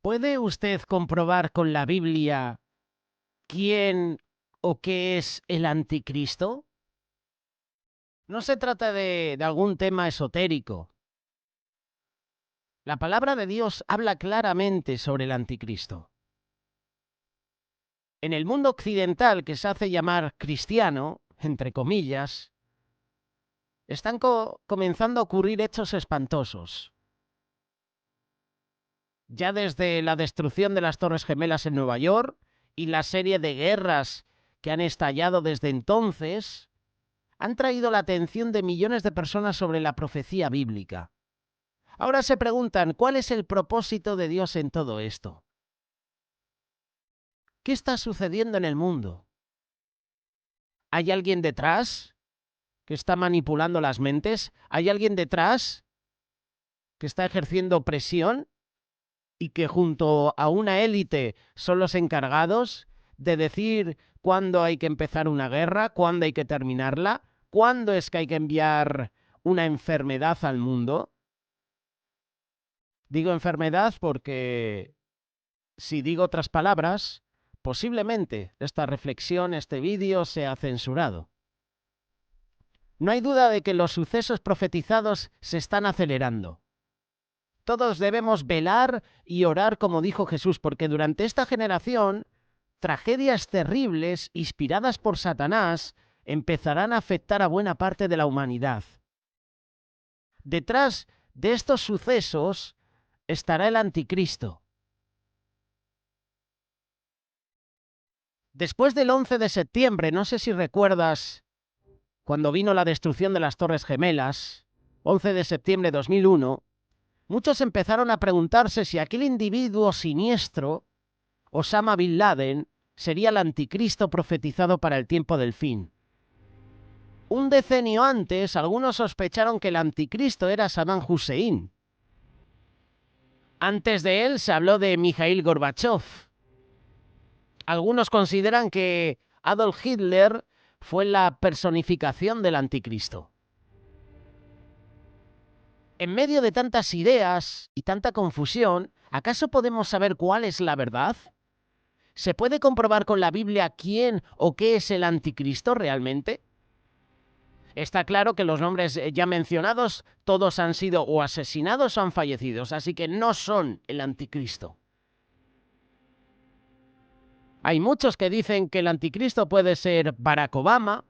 ¿Puede usted comprobar con la Biblia quién o qué es el anticristo? No se trata de algún tema esotérico. La palabra de Dios habla claramente sobre el anticristo. En el mundo occidental, que se hace llamar cristiano, entre comillas, están comenzando a ocurrir hechos espantosos. Ya desde la destrucción de las Torres Gemelas en Nueva York y la serie de guerras que han estallado desde entonces, han traído la atención de millones de personas sobre la profecía bíblica. Ahora se preguntan, ¿cuál es el propósito de Dios en todo esto? ¿Qué está sucediendo en el mundo? ¿Hay alguien detrás que está manipulando las mentes? ¿Hay alguien detrás que está ejerciendo presión y que junto a una élite son los encargados de decir cuándo hay que empezar una guerra, cuándo hay que terminarla, cuándo es que hay que enviar una enfermedad al mundo? Digo enfermedad porque si digo otras palabras, posiblemente esta reflexión, este vídeo sea censurado. No hay duda de que los sucesos profetizados se están acelerando. Todos debemos velar y orar como dijo Jesús, porque durante esta generación, tragedias terribles inspiradas por Satanás empezarán a afectar a buena parte de la humanidad. Detrás de estos sucesos estará el anticristo. Después del 11 de septiembre, no sé si recuerdas, cuando vino la destrucción de las Torres Gemelas, 11 de septiembre de 2001, muchos empezaron a preguntarse si aquel individuo siniestro, Osama Bin Laden, sería el anticristo profetizado para el tiempo del fin. Un decenio antes, algunos sospecharon que el anticristo era Saddam Hussein. Antes de él se habló de Mikhail Gorbachev. Algunos consideran que Adolf Hitler fue la personificación del anticristo. En medio de tantas ideas y tanta confusión, ¿acaso podemos saber cuál es la verdad? ¿Se puede comprobar con la Biblia quién o qué es el anticristo realmente? Está claro que los nombres ya mencionados, todos han sido o asesinados o han fallecido, así que no son el anticristo. Hay muchos que dicen que el anticristo puede ser Barack Obama,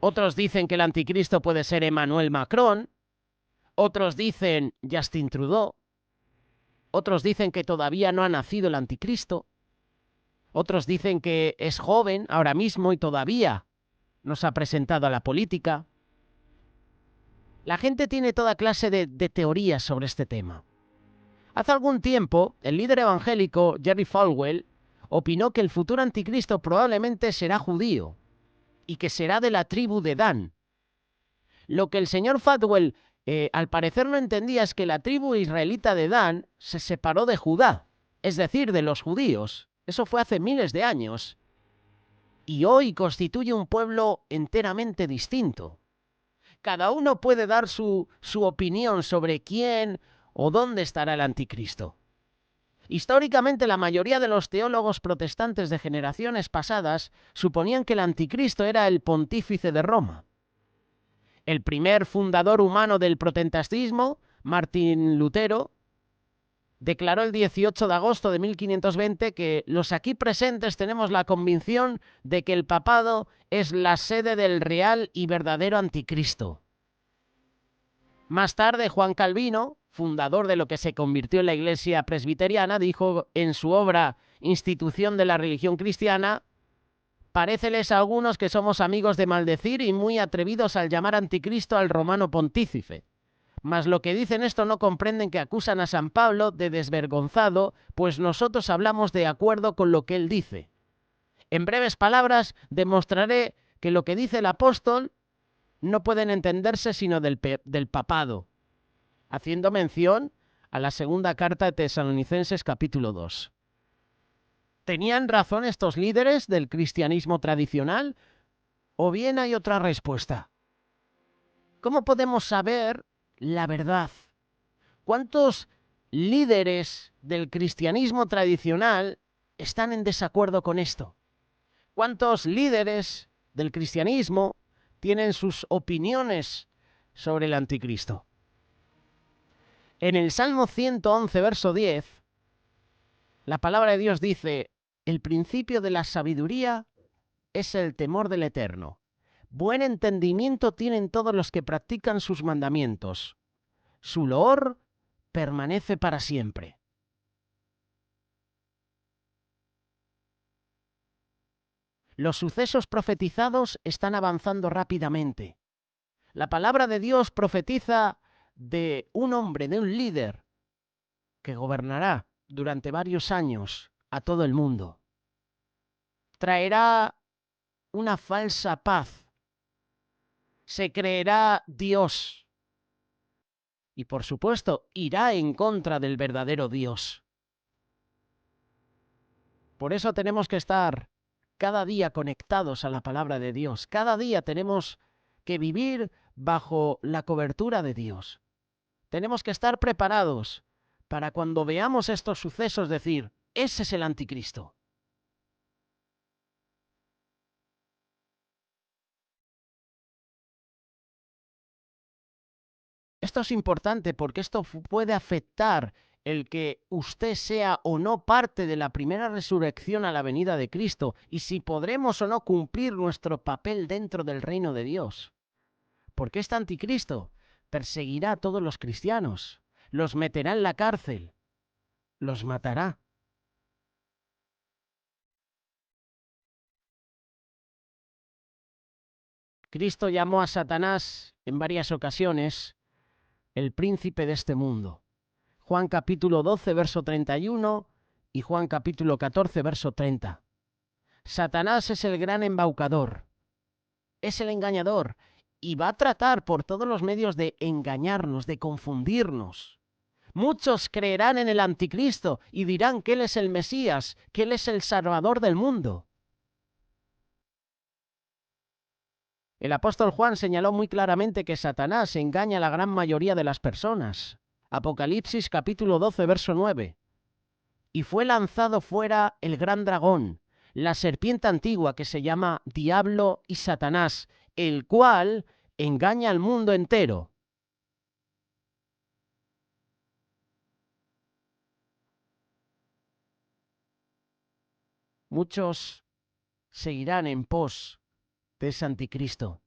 otros dicen que el anticristo puede ser Emmanuel Macron, otros dicen Justin Trudeau, otros dicen que todavía no ha nacido el anticristo, otros dicen que es joven ahora mismo y todavía no se ha presentado a la política. La gente tiene toda clase de teorías sobre este tema. Hace algún tiempo, el líder evangélico Jerry Falwell opinó que el futuro anticristo probablemente será judío y que será de la tribu de Dan. Lo que el señor Falwell al parecer no entendía es que la tribu israelita de Dan se separó de Judá, es decir, de los judíos. Eso fue hace miles de años. Y hoy constituye un pueblo enteramente distinto. Cada uno puede dar su opinión sobre quién o dónde estará el anticristo. Históricamente, la mayoría de los teólogos protestantes de generaciones pasadas suponían que el anticristo era el pontífice de Roma. El primer fundador humano del protestantismo, Martín Lutero, declaró el 18 de agosto de 1520 que los aquí presentes tenemos la convicción de que el papado es la sede del real y verdadero anticristo. Más tarde, Juan Calvino, fundador de lo que se convirtió en la Iglesia presbiteriana, dijo en su obra Institución de la religión cristiana: paréceles a algunos que somos amigos de maldecir y muy atrevidos al llamar anticristo al romano pontífice. Mas lo que dicen esto no comprenden que acusan a San Pablo de desvergonzado, pues nosotros hablamos de acuerdo con lo que él dice. En breves palabras, demostraré que lo que dice el apóstol no pueden entenderse sino del papado, haciendo mención a la segunda carta de Tesalonicenses capítulo 2. ¿Tenían razón estos líderes del cristianismo tradicional? ¿O bien hay otra respuesta? ¿Cómo podemos saber la verdad? ¿Cuántos líderes del cristianismo tradicional están en desacuerdo con esto? ¿Cuántos líderes del cristianismo tienen sus opiniones sobre el anticristo? En el Salmo 111, verso 10, la palabra de Dios dice: el principio de la sabiduría es el temor del Eterno. Buen entendimiento tienen todos los que practican sus mandamientos. Su loor permanece para siempre. Los sucesos profetizados están avanzando rápidamente. La palabra de Dios profetiza de un hombre, de un líder, que gobernará durante varios años a todo el mundo. Traerá una falsa paz. Se creerá Dios. Y por supuesto, irá en contra del verdadero Dios. Por eso tenemos que estar cada día conectados a la palabra de Dios. Cada día tenemos que vivir bajo la cobertura de Dios. Tenemos que estar preparados para cuando veamos estos sucesos decir: ese es el anticristo. Esto es importante porque esto puede afectar el que usted sea o no parte de la primera resurrección a la venida de Cristo, y si podremos o no cumplir nuestro papel dentro del reino de Dios. Porque este anticristo perseguirá a todos los cristianos, los meterá en la cárcel, los matará. Cristo llamó a Satanás en varias ocasiones el príncipe de este mundo. Juan capítulo 12, verso 31 y Juan capítulo 14, verso 30. Satanás es el gran embaucador, es el engañador, y va a tratar por todos los medios de engañarnos, de confundirnos. Muchos creerán en el anticristo y dirán que él es el Mesías, que él es el Salvador del mundo. El apóstol Juan señaló muy claramente que Satanás engaña a la gran mayoría de las personas. Apocalipsis capítulo 12, verso 9. Y fue lanzado fuera el gran dragón, la serpiente antigua que se llama Diablo y Satanás, el cual engaña al mundo entero. Muchos seguirán en pos de ese anticristo.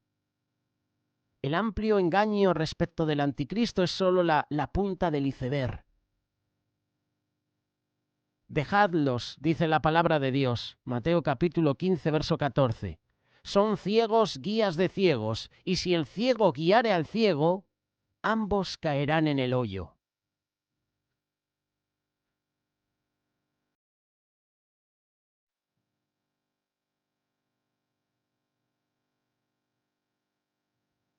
El amplio engaño respecto del anticristo es solo la punta del iceberg. Dejadlos, dice la palabra de Dios, Mateo capítulo 15, verso 14. Son ciegos guías de ciegos, y si el ciego guiare al ciego, ambos caerán en el hoyo.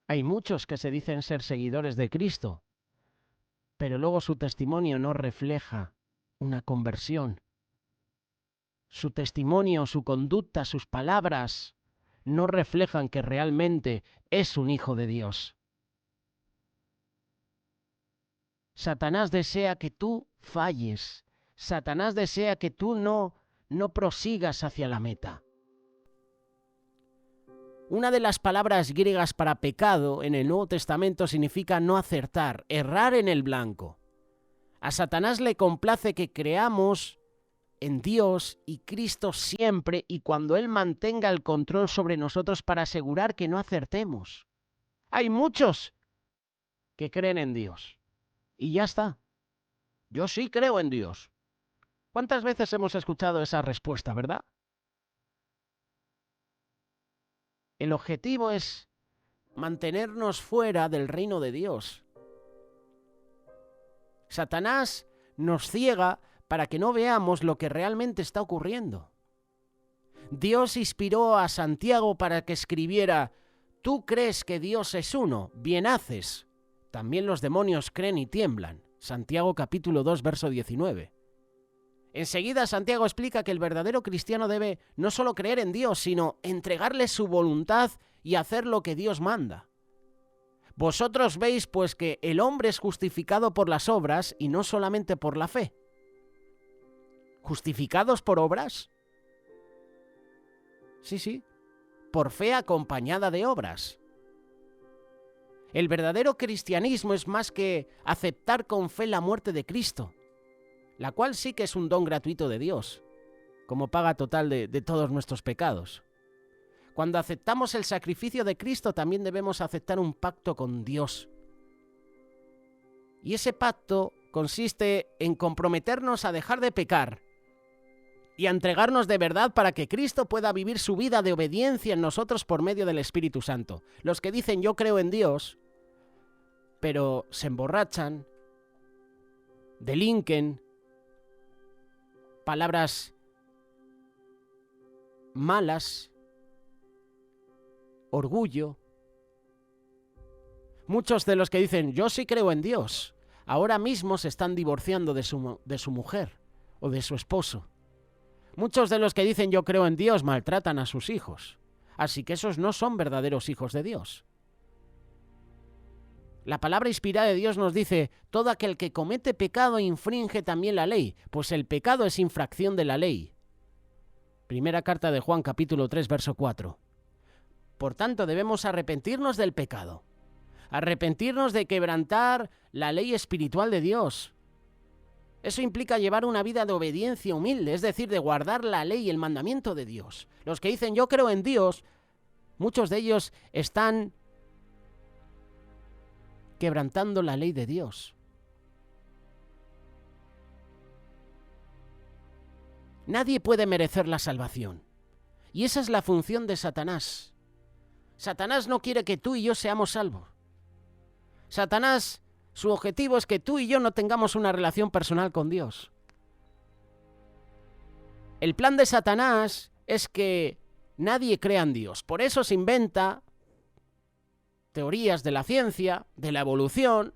Hay muchos que se dicen ser seguidores de Cristo, pero luego su testimonio no refleja una conversión. Su testimonio, su conducta, sus palabras no reflejan que realmente es un hijo de Dios. Satanás desea que tú falles. Satanás desea que tú no prosigas hacia la meta. Una de las palabras griegas para pecado en el Nuevo Testamento significa no acertar, errar en el blanco. A Satanás le complace que creamos en Dios y Cristo siempre y cuando Él mantenga el control sobre nosotros para asegurar que no acertemos. Hay muchos que creen en Dios y ya está. Yo sí creo en Dios. ¿Cuántas veces hemos escuchado esa respuesta, verdad? El objetivo es mantenernos fuera del reino de Dios. Satanás nos ciega para que no veamos lo que realmente está ocurriendo. Dios inspiró a Santiago para que escribiera: tú crees que Dios es uno, bien haces. También los demonios creen y tiemblan. Santiago capítulo 2, verso 19. Enseguida Santiago explica que el verdadero cristiano debe no solo creer en Dios, sino entregarle su voluntad y hacer lo que Dios manda. Vosotros veis pues que el hombre es justificado por las obras y no solamente por la fe. ¿Justificados por obras? Sí, por fe acompañada de obras. El verdadero cristianismo es más que aceptar con fe la muerte de Cristo, la cual sí que es un don gratuito de Dios, como paga total de todos nuestros pecados. Cuando aceptamos el sacrificio de Cristo, también debemos aceptar un pacto con Dios. Y ese pacto consiste en comprometernos a dejar de pecar y a entregarnos de verdad para que Cristo pueda vivir su vida de obediencia en nosotros por medio del Espíritu Santo. Los que dicen yo creo en Dios, pero se emborrachan, delinquen, palabras malas, orgullo. Muchos de los que dicen yo sí creo en Dios, ahora mismo se están divorciando de su mujer o de su esposo. Muchos de los que dicen yo creo en Dios maltratan a sus hijos, así que esos no son verdaderos hijos de Dios. La palabra inspirada de Dios nos dice, todo aquel que comete pecado infringe también la ley, pues el pecado es infracción de la ley. Primera carta de Juan, capítulo 3, verso 4. Por tanto, debemos arrepentirnos del pecado, arrepentirnos de quebrantar la ley espiritual de Dios. Eso implica llevar una vida de obediencia humilde, es decir, de guardar la ley y el mandamiento de Dios. Los que dicen yo creo en Dios, muchos de ellos están quebrantando la ley de Dios. Nadie puede merecer la salvación. Y esa es la función de Satanás. Satanás no quiere que tú y yo seamos salvos. Satanás, su objetivo es que tú y yo no tengamos una relación personal con Dios. El plan de Satanás es que nadie crea en Dios. Por eso se inventa teorías de la ciencia, de la evolución.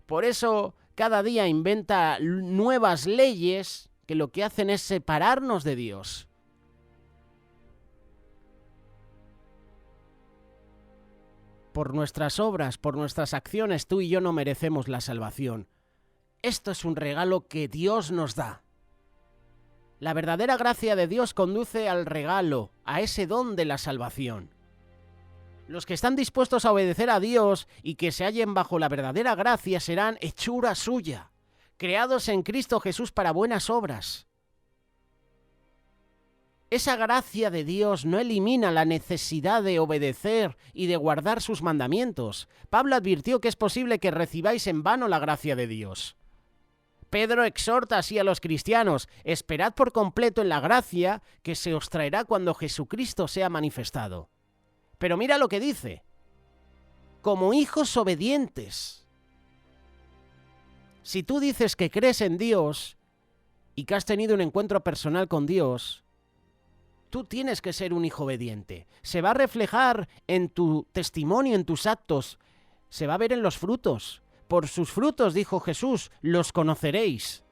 Por eso cada día inventa nuevas leyes que lo que hacen es separarnos de Dios. Por nuestras obras, por nuestras acciones, tú y yo no merecemos la salvación. Esto es un regalo que Dios nos da. La verdadera gracia de Dios conduce al regalo, a ese don de la salvación. Los que están dispuestos a obedecer a Dios y que se hallen bajo la verdadera gracia serán hechura suya, creados en Cristo Jesús para buenas obras. Esa gracia de Dios no elimina la necesidad de obedecer y de guardar sus mandamientos. Pablo advirtió que es posible que recibáis en vano la gracia de Dios. Pedro exhorta así a los cristianos, esperad por completo en la gracia que se os traerá cuando Jesucristo sea manifestado. Pero mira lo que dice, como hijos obedientes. Si tú dices que crees en Dios y que has tenido un encuentro personal con Dios, tú tienes que ser un hijo obediente. Se va a reflejar en tu testimonio, en tus actos. Se va a ver en los frutos. Por sus frutos, dijo Jesús, los conoceréis.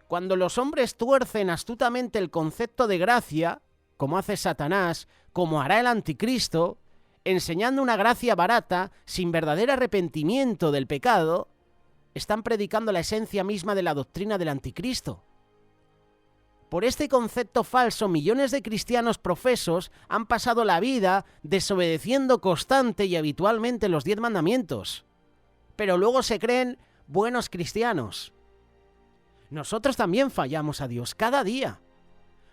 Cuando los hombres tuercen astutamente el concepto de gracia, como hace Satanás, como hará el anticristo, enseñando una gracia barata, sin verdadero arrepentimiento del pecado, están predicando la esencia misma de la doctrina del anticristo. Por este concepto falso, millones de cristianos profesos han pasado la vida desobedeciendo constante y habitualmente los 10 mandamientos. Pero luego se creen buenos cristianos. Nosotros también fallamos a Dios cada día.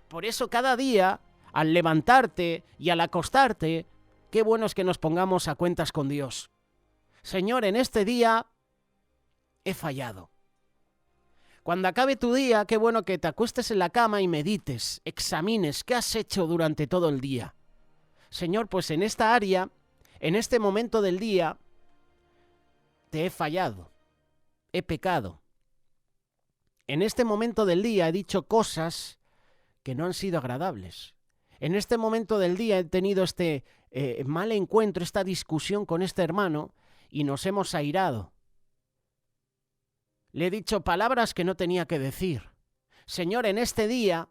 Por eso cada día, al levantarte y al acostarte, qué bueno es que nos pongamos a cuentas con Dios. Señor, en este día he fallado. Cuando acabe tu día, qué bueno que te acuestes en la cama y medites, examines qué has hecho durante todo el día. Señor, pues en esta área, en este momento del día, te he fallado, he pecado. En este momento del día he dicho cosas que no han sido agradables. En este momento del día he tenido este mal encuentro, esta discusión con este hermano y nos hemos airado. Le he dicho palabras que no tenía que decir. Señor, en este día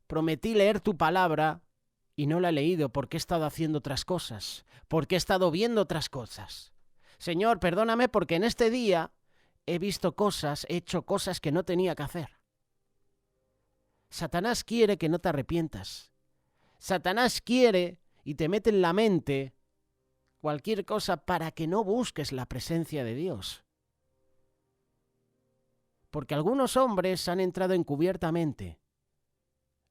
prometí leer tu palabra y no la he leído porque he estado haciendo otras cosas, porque he estado viendo otras cosas. Señor, perdóname porque en este día he visto cosas, he hecho cosas que no tenía que hacer. Satanás quiere que no te arrepientas. Satanás quiere y te mete en la mente cualquier cosa para que no busques la presencia de Dios. Porque algunos hombres han entrado encubiertamente,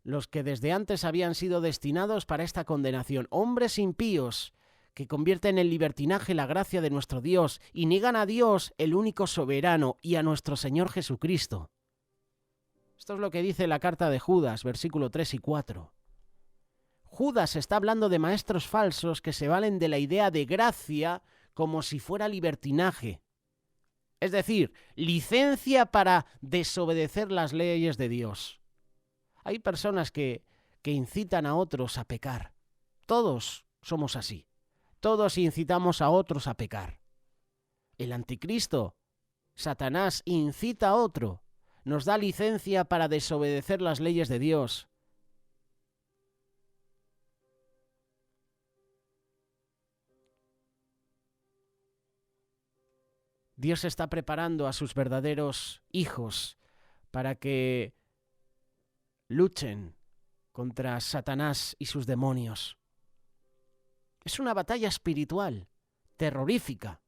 los que desde antes habían sido destinados para esta condenación, hombres impíos que convierten en libertinaje la gracia de nuestro Dios y niegan a Dios, el único soberano, y a nuestro Señor Jesucristo. Esto es lo que dice la carta de Judas, versículo 3 y 4. Judas está hablando de maestros falsos que se valen de la idea de gracia como si fuera libertinaje. Es decir, licencia para desobedecer las leyes de Dios. Hay personas que incitan a otros a pecar. Todos somos así. Todos incitamos a otros a pecar. El anticristo, Satanás, incita a otro. Nos da licencia para desobedecer las leyes de Dios. Dios está preparando a sus verdaderos hijos para que luchen contra Satanás y sus demonios. Es una batalla espiritual, terrorífica.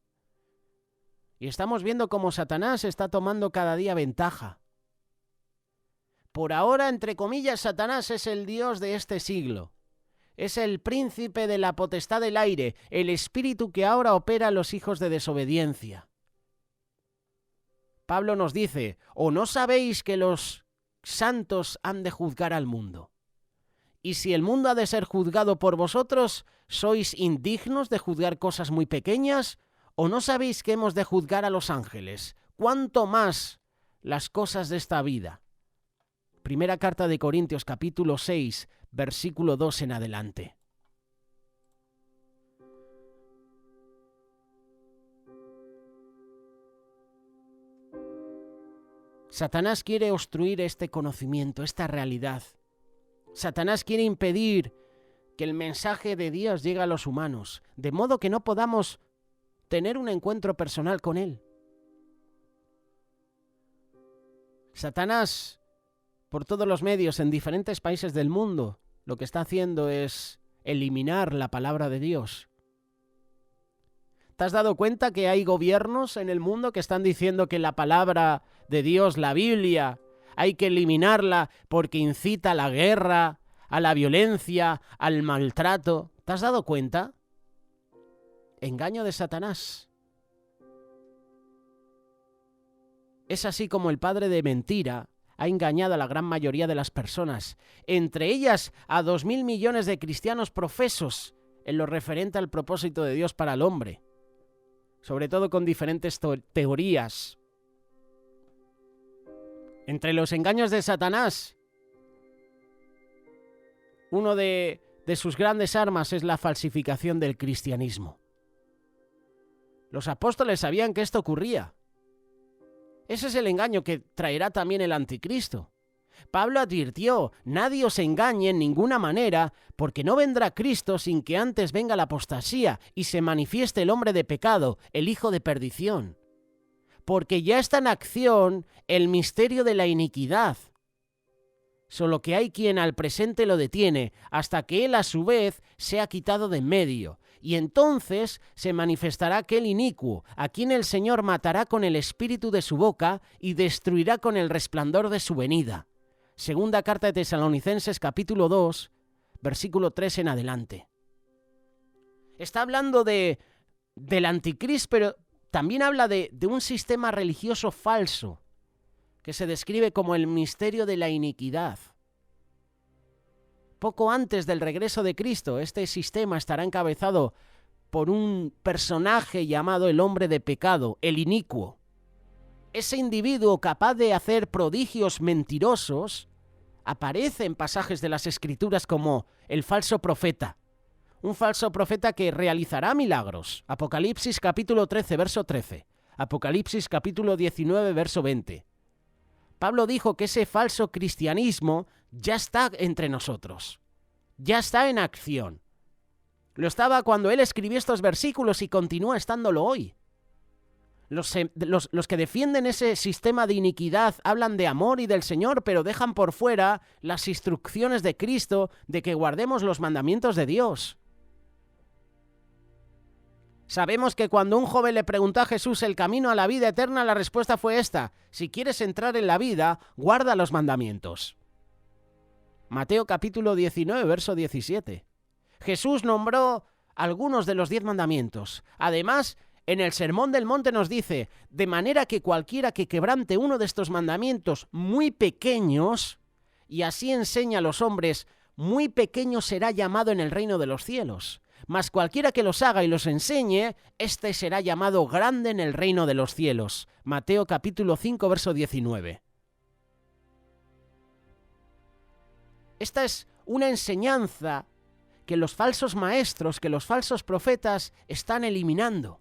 Y estamos viendo cómo Satanás está tomando cada día ventaja. Por ahora, entre comillas, Satanás es el Dios de este siglo. Es el príncipe de la potestad del aire, el espíritu que ahora opera a los hijos de desobediencia. Pablo nos dice, ¿o no sabéis que los santos han de juzgar al mundo? Y si el mundo ha de ser juzgado por vosotros, ¿sois indignos de juzgar cosas muy pequeñas? ¿O no sabéis que hemos de juzgar a los ángeles? ¿Cuánto más las cosas de esta vida? Primera carta de Corintios, capítulo 6, versículo 2 en adelante. Satanás quiere obstruir este conocimiento, esta realidad. Satanás quiere impedir que el mensaje de Dios llegue a los humanos, de modo que no podamos tener un encuentro personal con Él. Satanás, por todos los medios en diferentes países del mundo, lo que está haciendo es eliminar la palabra de Dios. ¿Te has dado cuenta que hay gobiernos en el mundo que están diciendo que la palabra de Dios, la Biblia, hay que eliminarla porque incita a la guerra, a la violencia, al maltrato? ¿Te has dado cuenta? Engaño de Satanás. Es así como el padre de mentira ha engañado a la gran mayoría de las personas, entre ellas a 2.000 millones de cristianos profesos en lo referente al propósito de Dios para el hombre, sobre todo con diferentes teorías. Entre los engaños de Satanás, uno de sus grandes armas es la falsificación del cristianismo. Los apóstoles sabían que esto ocurría. Ese es el engaño que traerá también el anticristo. Pablo advirtió, nadie os engañe en ninguna manera, porque no vendrá Cristo sin que antes venga la apostasía y se manifieste el hombre de pecado, el hijo de perdición. Porque ya está en acción el misterio de la iniquidad. Solo que hay quien al presente lo detiene, hasta que él a su vez sea quitado de en medio. Y entonces se manifestará aquel inicuo, a quien el Señor matará con el espíritu de su boca y destruirá con el resplandor de su venida. Segunda carta de Tesalonicenses, capítulo 2, versículo 3 en adelante. Está hablando del anticristo, pero también habla de un sistema religioso falso, que se describe como el misterio de la iniquidad. Poco antes del regreso de Cristo, este sistema estará encabezado por un personaje llamado el hombre de pecado, el inicuo. Ese individuo capaz de hacer prodigios mentirosos aparece en pasajes de las Escrituras como el falso profeta. Un falso profeta que realizará milagros. Apocalipsis capítulo 13, verso 13. Apocalipsis capítulo 19, verso 20. Pablo dijo que ese falso cristianismo ya está entre nosotros. ya está en acción. Lo estaba cuando él escribió estos versículos y continúa estándolo hoy. Los que defienden ese sistema de iniquidad hablan de amor y del Señor, pero dejan por fuera las instrucciones de Cristo de que guardemos los mandamientos de Dios. Sabemos que cuando un joven le preguntó a Jesús el camino a la vida eterna, la respuesta fue esta: si quieres entrar en la vida, guarda los mandamientos. Mateo capítulo 19, verso 17. Jesús nombró algunos de los 10 mandamientos. Además, en el Sermón del Monte nos dice: de manera que cualquiera que quebrante uno de estos mandamientos muy pequeños, y así enseña a los hombres, muy pequeño será llamado en el reino de los cielos. Mas cualquiera que los haga y los enseñe, éste será llamado grande en el reino de los cielos. Mateo capítulo 5, verso 19. Esta es una enseñanza que los falsos maestros, que los falsos profetas están eliminando.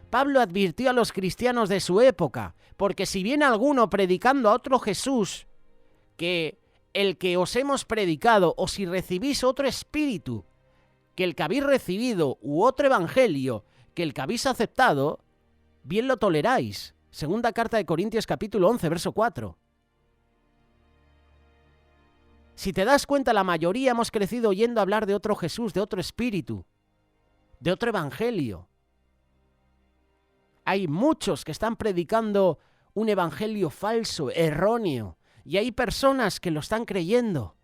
Pablo advirtió a los cristianos de su época, porque si viene alguno predicando a otro Jesús, que el que os hemos predicado, o si recibís otro espíritu que el que habéis recibido, u otro evangelio que el que habéis aceptado, bien lo toleráis. Segunda carta de Corintios capítulo 11, verso 4. Si te das cuenta, la mayoría hemos crecido oyendo hablar de otro Jesús, de otro espíritu, de otro evangelio. Hay muchos que están predicando un evangelio falso, erróneo, y hay personas que lo están creyendo,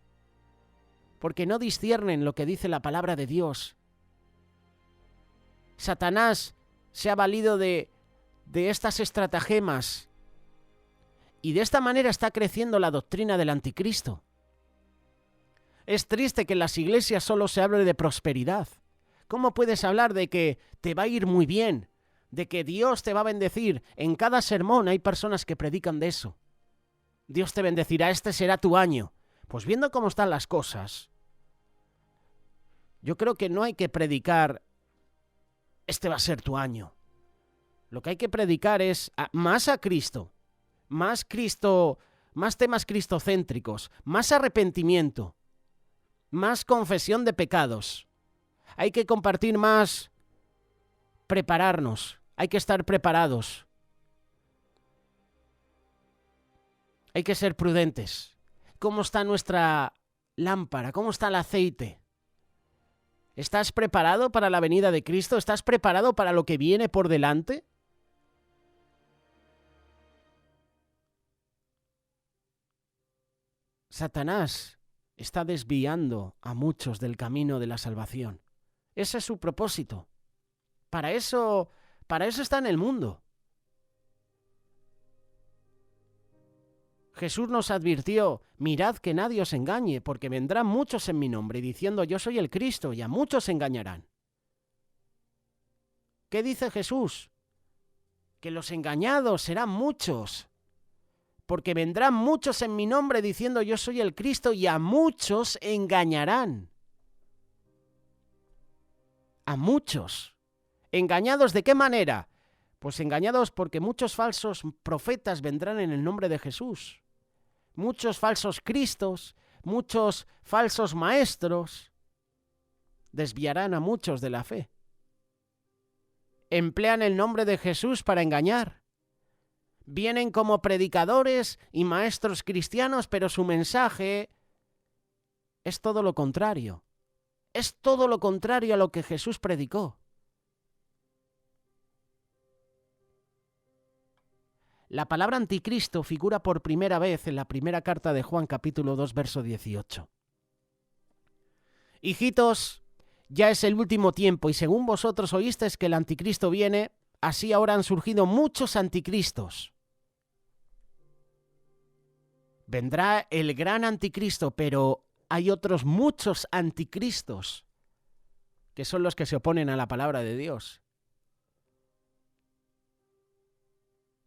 porque no disciernen lo que dice la palabra de Dios. Satanás se ha valido de estas estratagemas, y de esta manera está creciendo la doctrina del anticristo. Es triste que en las iglesias solo se hable de prosperidad. ¿Cómo puedes hablar de que te va a ir muy bien, de que Dios te va a bendecir? En cada sermón hay personas que predican de eso. Dios te bendecirá, este será tu año. Pues viendo cómo están las cosas, yo creo que no hay que predicar este va a ser tu año. Lo que hay que predicar es más a Cristo, más temas cristocéntricos, más arrepentimiento, más confesión de pecados. Hay que compartir más, prepararnos, hay que estar preparados. Hay que ser prudentes. ¿Cómo está nuestra lámpara? ¿Cómo está el aceite? ¿Estás preparado para la venida de Cristo? ¿Estás preparado para lo que viene por delante? Satanás está desviando a muchos del camino de la salvación. Ese es su propósito. Para eso está en el mundo. Jesús nos advirtió: mirad que nadie os engañe, porque vendrán muchos en mi nombre, diciendo yo soy el Cristo, y a muchos engañarán. ¿Qué dice Jesús? Que los engañados serán muchos, porque vendrán muchos en mi nombre diciendo yo soy el Cristo, y a muchos engañarán. A muchos. ¿Engañados de qué manera? Pues engañados porque muchos falsos profetas vendrán en el nombre de Jesús. Muchos falsos cristos, muchos falsos maestros desviarán a muchos de la fe. Emplean el nombre de Jesús para engañar. Vienen como predicadores y maestros cristianos, pero su mensaje es todo lo contrario. Es todo lo contrario a lo que Jesús predicó. La palabra anticristo figura por primera vez en la primera carta de Juan capítulo 2, verso 18. Hijitos, ya es el último tiempo, y según vosotros oísteis que el anticristo viene, así ahora han surgido muchos anticristos. Vendrá el gran anticristo, pero hay otros muchos anticristos, que son los que se oponen a la palabra de Dios.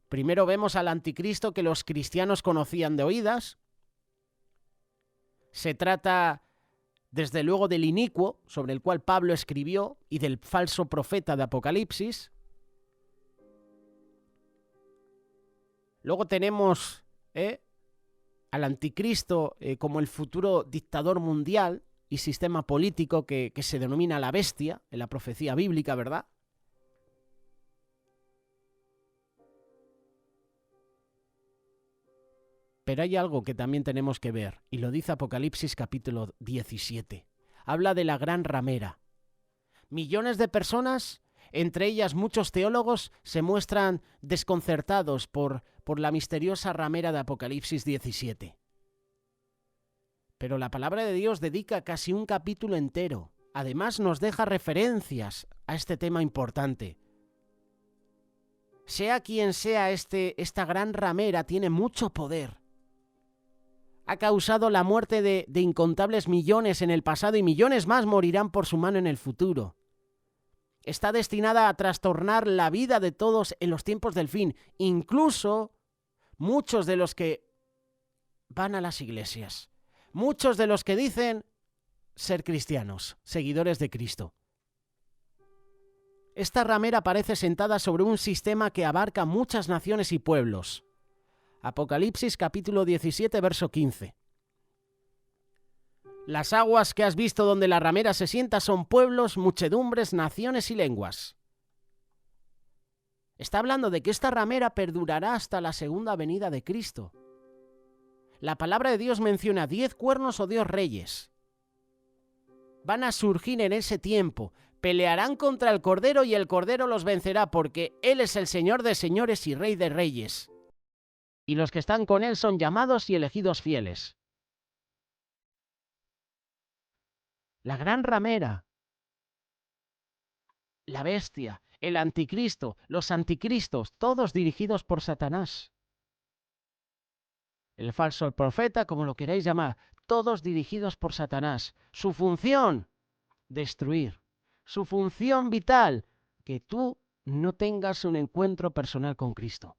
Primero vemos al anticristo que los cristianos conocían de oídas. Se trata, desde luego, del inicuo, sobre el cual Pablo escribió, y del falso profeta de Apocalipsis. Luego tenemos al anticristo como el futuro dictador mundial y sistema político que se denomina la bestia en la profecía bíblica, ¿verdad? Pero hay algo que también tenemos que ver, y lo dice Apocalipsis capítulo 17. Habla de la gran ramera. Millones de personas, entre ellas muchos teólogos, se muestran desconcertados por la misteriosa ramera de Apocalipsis 17. Pero la palabra de Dios dedica casi un capítulo entero. Además nos deja referencias a este tema importante. Sea quien sea esta gran ramera, tiene mucho poder. Ha causado la muerte de incontables millones en el pasado y millones más morirán por su mano en el futuro. Está destinada a trastornar la vida de todos en los tiempos del fin, incluso muchos de los que van a las iglesias, muchos de los que dicen ser cristianos, seguidores de Cristo. Esta ramera aparece sentada sobre un sistema que abarca muchas naciones y pueblos. Apocalipsis capítulo 17, verso 15. Las aguas que has visto donde la ramera se sienta son pueblos, muchedumbres, naciones y lenguas. Está hablando de que esta ramera perdurará hasta la segunda venida de Cristo. La palabra de Dios menciona 10 cuernos o 10 reyes. Van a surgir en ese tiempo, pelearán contra el Cordero y el Cordero los vencerá porque Él es el Señor de señores y Rey de reyes. Y los que están con Él son llamados y elegidos fieles. La gran ramera, la bestia, el anticristo, los anticristos, todos dirigidos por Satanás. El falso profeta, como lo queráis llamar, todos dirigidos por Satanás. Su función, destruir. Su función vital, que tú no tengas un encuentro personal con Cristo.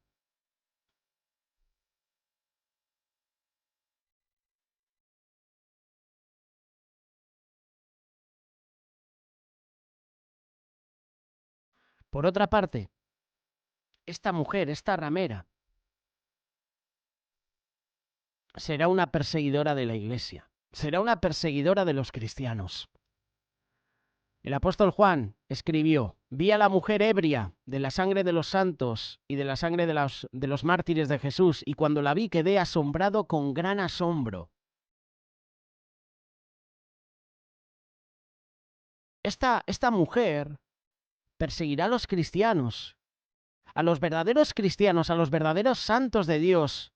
Por otra parte, esta mujer, esta ramera, será una perseguidora de la iglesia, será una perseguidora de los cristianos. El apóstol Juan escribió: vi a la mujer ebria de la sangre de los santos y de la sangre de los mártires de Jesús, y cuando la vi quedé asombrado con gran asombro. Esta mujer perseguirá a los cristianos, a los verdaderos cristianos, a los verdaderos santos de Dios.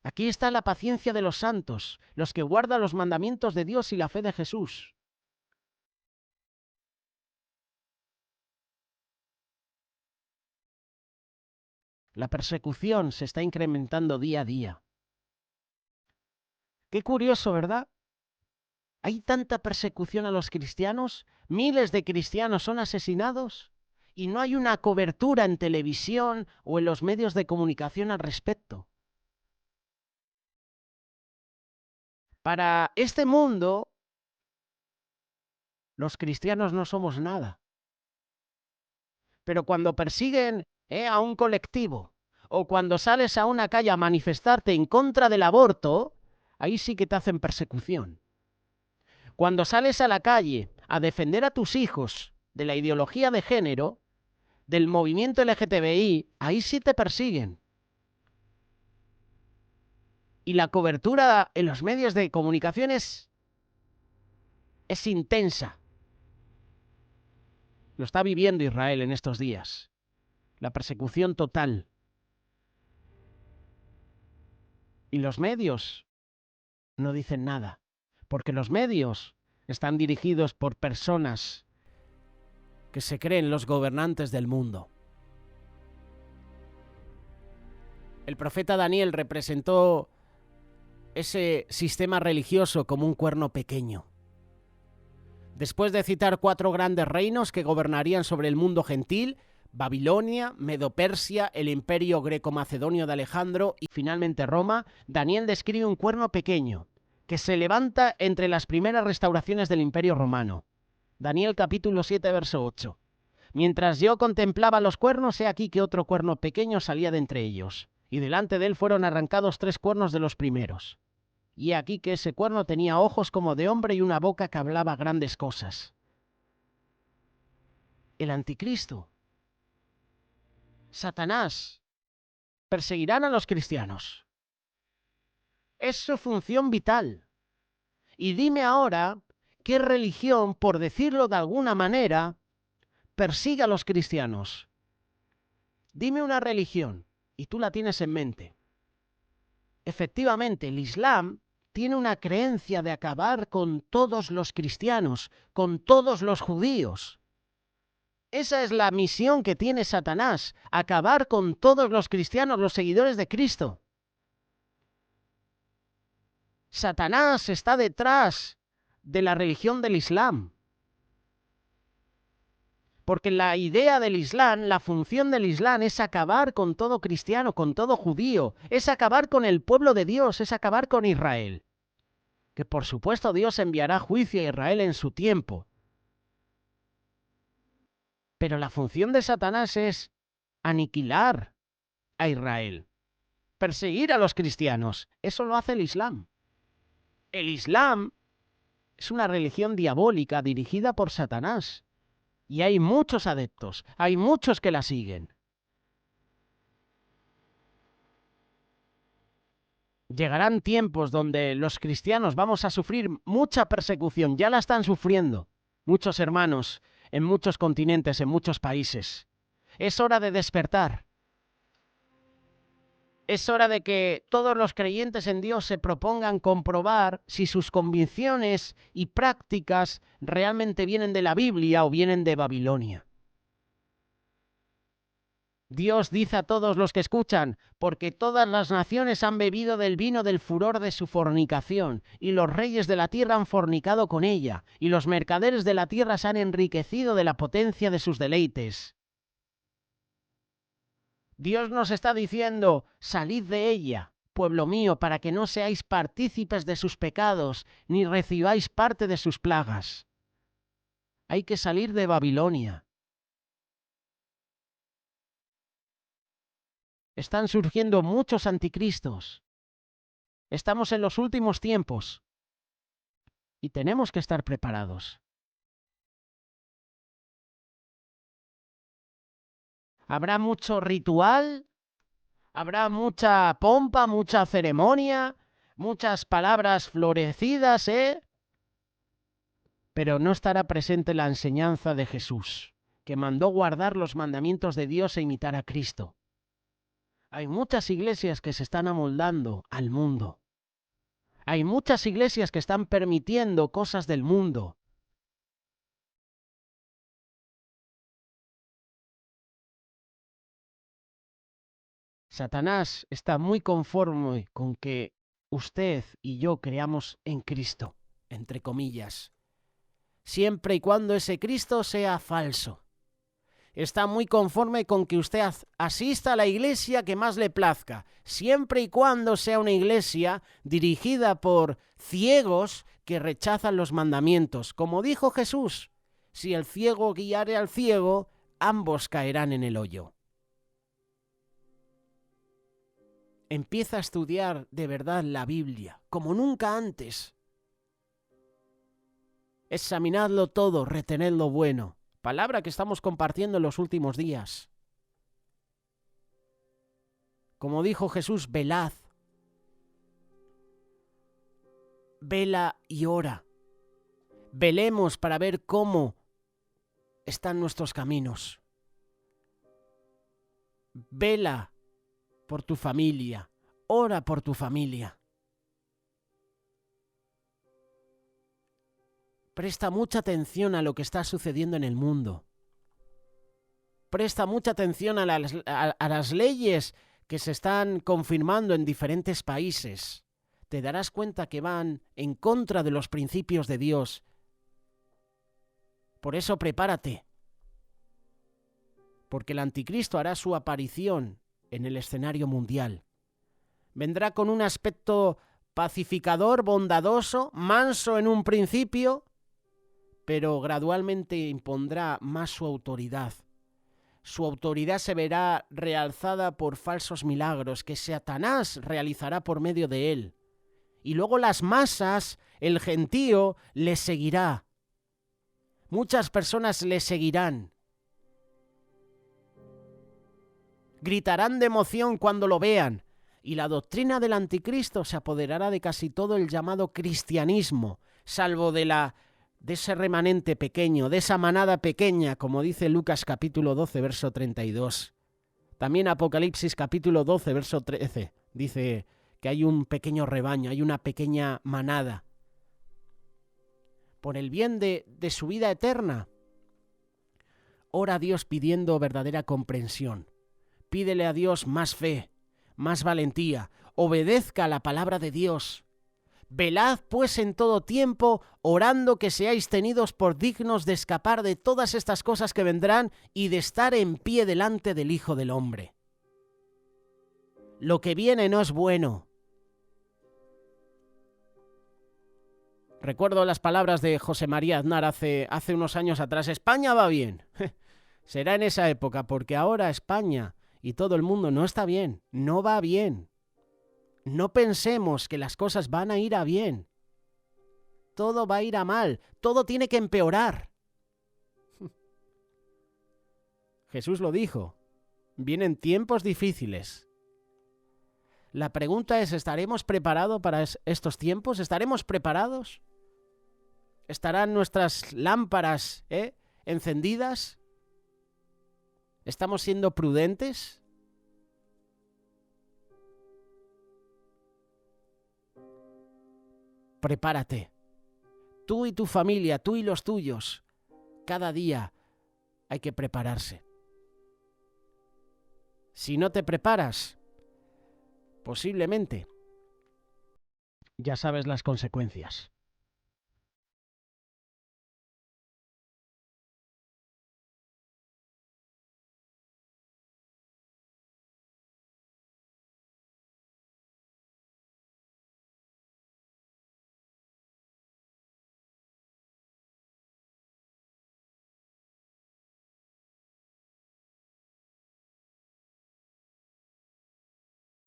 Aquí está la paciencia de los santos, los que guardan los mandamientos de Dios y la fe de Jesús. La persecución se está incrementando día a día. Qué curioso, ¿verdad? Hay tanta persecución a los cristianos, miles de cristianos son asesinados y no hay una cobertura en televisión o en los medios de comunicación al respecto. Para este mundo, los cristianos no somos nada. Pero cuando persiguen a un colectivo o cuando sales a una calle a manifestarte en contra del aborto, ahí sí que te hacen persecución. Cuando sales a la calle a defender a tus hijos de la ideología de género, del movimiento LGTBI, ahí sí te persiguen. Y la cobertura en los medios de comunicación es intensa. Lo está viviendo Israel en estos días. La persecución total. Y los medios no dicen nada, porque los medios están dirigidos por personas que se creen los gobernantes del mundo. El profeta Daniel representó ese sistema religioso como un cuerno pequeño. Después de citar 4 grandes reinos que gobernarían sobre el mundo gentil, Babilonia, Medo-Persia, el imperio greco-macedonio de Alejandro y finalmente Roma, Daniel describe un cuerno pequeño que se levanta entre las primeras restauraciones del imperio romano. Daniel capítulo 7, verso 8. Mientras yo contemplaba los cuernos, he aquí que otro cuerno pequeño salía de entre ellos. y delante de él fueron arrancados 3 cuernos de los primeros. Y aquí que ese cuerno tenía ojos como de hombre y una boca que hablaba grandes cosas. El anticristo, Satanás, perseguirán a los cristianos. Es su función vital. Y dime ahora qué religión, por decirlo de alguna manera, persigue a los cristianos. Dime una religión, y tú la tienes en mente. Efectivamente, el Islam tiene una creencia de acabar con todos los cristianos, con todos los judíos. Esa es la misión que tiene Satanás, acabar con todos los cristianos, los seguidores de Cristo. Satanás está detrás de la religión del Islam. Porque la idea del Islam, la función del Islam es acabar con todo cristiano, con todo judío, es acabar con el pueblo de Dios, es acabar con Israel. Que por supuesto Dios enviará juicio a Israel en su tiempo. Pero la función de Satanás es aniquilar a Israel, perseguir a los cristianos. Eso lo hace el Islam. El Islam es una religión diabólica dirigida por Satanás. Y hay muchos adeptos, hay muchos que la siguen. Llegarán tiempos donde los cristianos vamos a sufrir mucha persecución, ya la están sufriendo muchos hermanos en muchos continentes, en muchos países. Es hora de despertar. Es hora de que todos los creyentes en Dios se propongan comprobar si sus convicciones y prácticas realmente vienen de la Biblia o vienen de Babilonia. Dios dice a todos los que escuchan, porque todas las naciones han bebido del vino del furor de su fornicación, y los reyes de la tierra han fornicado con ella, y los mercaderes de la tierra se han enriquecido de la potencia de sus deleites. Dios nos está diciendo, salid de ella, pueblo mío, para que no seáis partícipes de sus pecados, ni recibáis parte de sus plagas. Hay que salir de Babilonia. Están surgiendo muchos anticristos. Estamos en los últimos tiempos y tenemos que estar preparados. Habrá mucho ritual, habrá mucha pompa, mucha ceremonia, muchas palabras florecidas, pero no estará presente la enseñanza de Jesús, que mandó guardar los mandamientos de Dios e imitar a Cristo. Hay muchas iglesias que se están amoldando al mundo. Hay muchas iglesias que están permitiendo cosas del mundo. Satanás está muy conforme con que usted y yo creamos en Cristo, entre comillas, siempre y cuando ese Cristo sea falso. Está muy conforme con que usted asista a la iglesia que más le plazca, siempre y cuando sea una iglesia dirigida por ciegos que rechazan los mandamientos. Como dijo Jesús, si el ciego guiare al ciego, ambos caerán en el hoyo. Empieza a estudiar de verdad la Biblia, como nunca antes. Examinadlo todo, retened lo bueno. Palabra que estamos compartiendo en los últimos días. Como dijo Jesús, velad. Vela y ora. Velemos para ver cómo están nuestros caminos. Vela por tu familia, ora por tu familia. Presta mucha atención a lo que está sucediendo en el mundo. Presta mucha atención a las leyes que se están confirmando en diferentes países. Te darás cuenta que van en contra de los principios de Dios. Por eso prepárate, porque el anticristo hará su aparición en el escenario mundial. Vendrá con un aspecto pacificador, bondadoso, manso en un principio, pero gradualmente impondrá más su autoridad. Su autoridad se verá realzada por falsos milagros que Satanás realizará por medio de él. Y luego las masas, el gentío, le seguirá. Muchas personas le seguirán. Gritarán de emoción cuando lo vean. Y la doctrina del anticristo se apoderará de casi todo el llamado cristianismo, salvo de ese remanente pequeño, de esa manada pequeña, como dice Lucas capítulo 12, verso 32. También Apocalipsis capítulo 12, verso 13, dice que hay un pequeño rebaño, hay una pequeña manada. Por el bien de su vida eterna, ora a Dios pidiendo verdadera comprensión. Pídele a Dios más fe, más valentía, obedezca a la palabra de Dios. Velad pues en todo tiempo, orando que seáis tenidos por dignos de escapar de todas estas cosas que vendrán y de estar en pie delante del Hijo del Hombre. Lo que viene no es bueno. Recuerdo las palabras de José María Aznar hace unos años atrás. España va bien. Será en esa época, porque ahora España y todo el mundo no está bien, no va bien. No pensemos que las cosas van a ir a bien. Todo va a ir a mal, todo tiene que empeorar. Jesús lo dijo, vienen tiempos difíciles. La pregunta es, ¿estaremos preparados para estos tiempos? ¿Estaremos preparados? ¿Estarán nuestras lámparas encendidas? ¿Estamos siendo prudentes? Prepárate. Tú y tu familia, tú y los tuyos. Cada día hay que prepararse. Si no te preparas, posiblemente ya sabes las consecuencias.